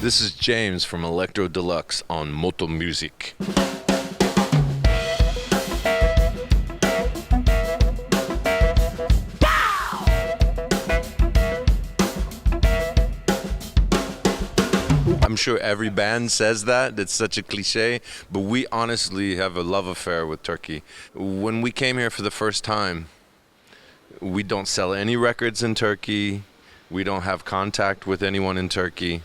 This is James from Electro Deluxe on Moto Music. I'm sure every band says that. It's such a cliche, but we honestly have a love affair with Turkey. When we came here for the first time, we don't sell any records in Turkey. We don't have contact with anyone in Turkey.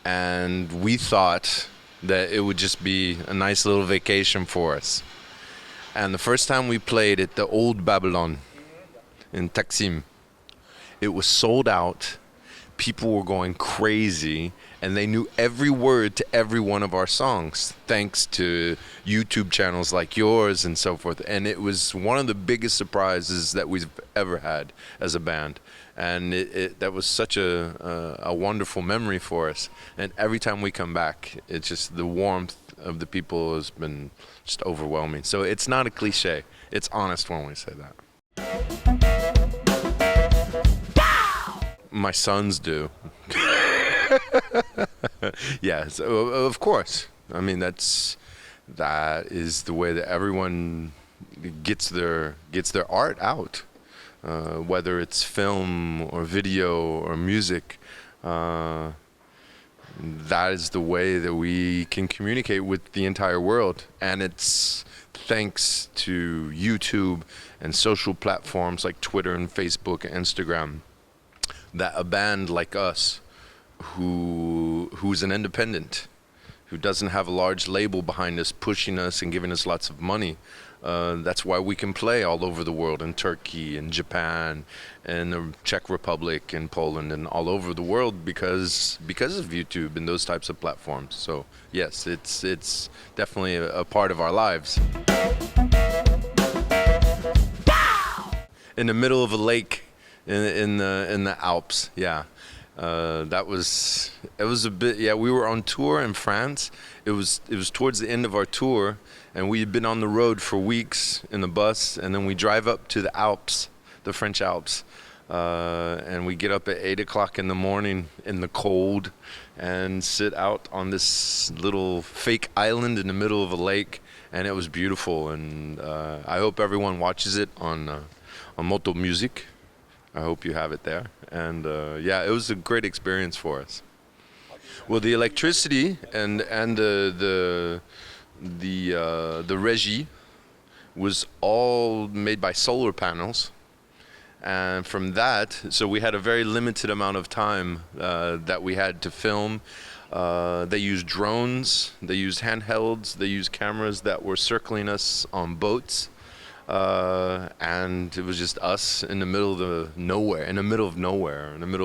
And we thought that it would just be a nice little vacation for us. And the first time we played at the Old Babylon in Taksim, it was sold out. People were going crazy, and they knew every word to every one of our songs, thanks to YouTube channels like yours and so forth. And it was one of the biggest surprises that we've ever had as a band. And that was such a wonderful memory for us. And every time we come back, it's just the warmth of the people has been just overwhelming. So it's not a cliche. It's honest when we say that. My sons do. Yes, of course. I mean, that is the way that everyone gets their art out. Whether it's film or video or music, that is the way that we can communicate with the entire world. And it's thanks to YouTube and social platforms like Twitter and Facebook and Instagram that a band like us, who's an independent, who doesn't have a large label behind us pushing us and giving us lots of money, that's why we can play all over the world, in Turkey and Japan and the Czech Republic and Poland and all over the world because of YouTube and those types of platforms. So yes, it's definitely a part of our lives. In the middle of a lake in the Alps, yeah. It was a bit, yeah, we were on tour in France. It was towards the end of our tour, and we had been on the road for weeks in the bus, and then we drive up to the Alps, the French Alps, and we get up at 8 o'clock in the morning in the cold and sit out on this little fake island in the middle of a lake, and it was beautiful. And I hope everyone watches it on Moto Music. I hope you have it there. And yeah, it was a great experience for us. Well, the electricity and the regie was all made by solar panels. And from that, so we had a very limited amount of time that we had to film. They used drones, they used handhelds, they used cameras that were circling us on boats. And it was just us in the middle of nowhere, in the middle of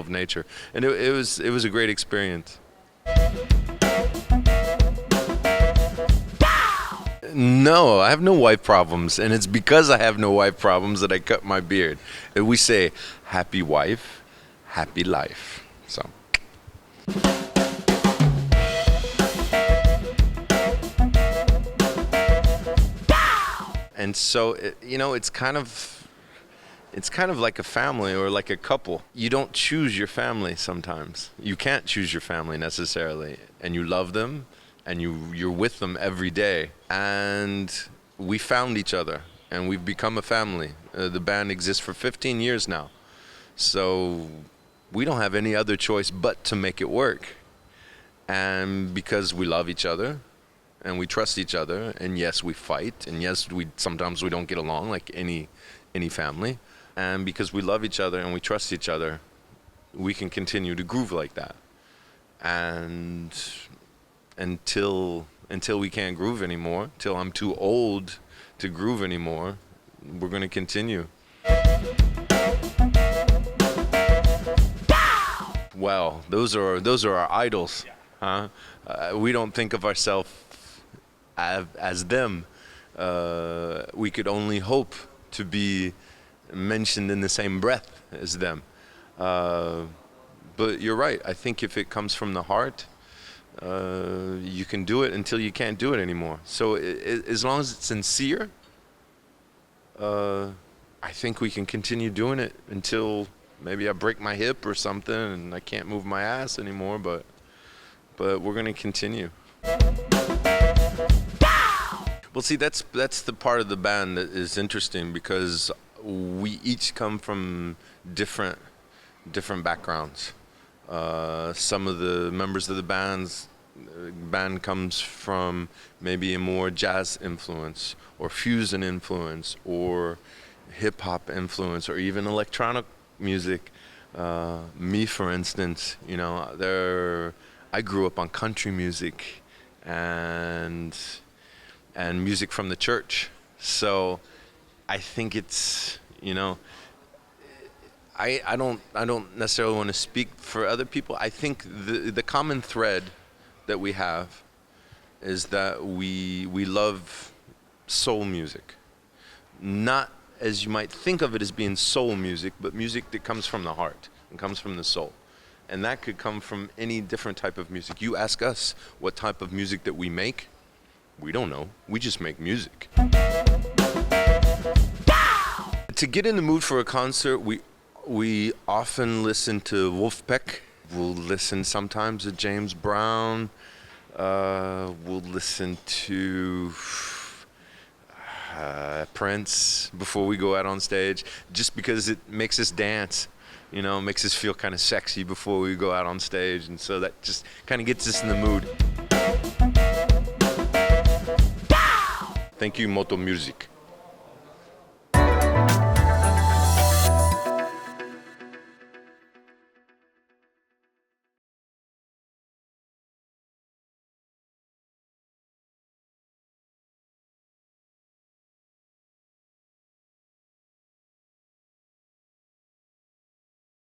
nature, and it was a great experience. No, I have no wife problems, and it's because I have no wife problems that I cut my beard. We say, happy wife, happy life. So. And so, it's kind of like a family or like a couple. You don't choose your family sometimes. You can't choose your family necessarily. And you love them, and you're with them every day. And we found each other, and we've become a family. The band exists for 15 years now. So we don't have any other choice but to make it work. And because we love each other, and we trust each other, and yes, we fight, and yes, sometimes we don't get along like any family. And because we love each other and we trust each other, we can continue to groove like that. And until we can't groove anymore, till I'm too old to groove anymore, we're gonna continue. Well, those are our idols, huh? We don't think of ourselves as them. We could only hope to be mentioned in the same breath as them. But you're right. I think if it comes from the heart, you can do it until you can't do it anymore. So as long as it's sincere, I think we can continue doing it until maybe I break my hip or something and I can't move my ass anymore. But but we're gonna continue. Well, see, that's the part of the band that is interesting because we each come from different backgrounds. Some of the members of the band comes from maybe a more jazz influence or fusion influence or hip hop influence or even electronic music. Me, for instance, you know, I grew up on country music and music from the church. So I think it's, you know, I don't necessarily want to speak for other people. I think the common thread that we have is that we love soul music. Not as you might think of it as being soul music, but music that comes from the heart and comes from the soul. And that could come from any different type of music. You ask us what type of music that we make, we don't know. We just make music. To get in the mood for a concert, we often listen to Wolfpack. We'll listen sometimes to James Brown. We'll listen to Prince before we go out on stage, just because it makes us dance, you know, makes us feel kind of sexy before we go out on stage, and so that just kind of gets us in the mood. Thank you, Moto Music.